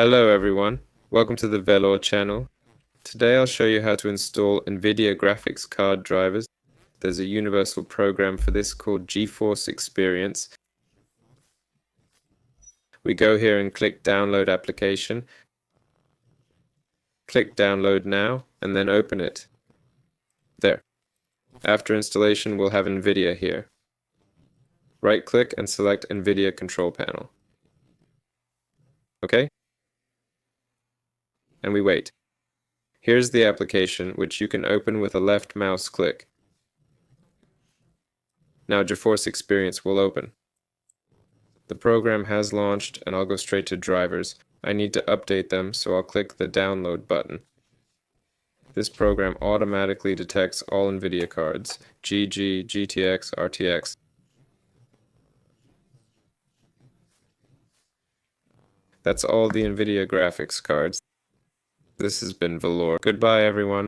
Hello everyone, welcome to the Velour channel. Today I'll show you how to install NVIDIA graphics card drivers. There's a universal program for this called GeForce Experience. We go here and click Download Application. Click Download Now and then open it. There. After installation we'll have NVIDIA here. Right-click and select NVIDIA Control Panel. Okay? And we wait. Here's the application, which you can open with a left mouse click. Now GeForce Experience will open. The program has launched and I'll go straight to drivers. I need to update them, so I'll click the download button. This program automatically detects all NVIDIA cards, GG, GTX, RTX. That's all the NVIDIA graphics cards. This has been Velour. Goodbye everyone.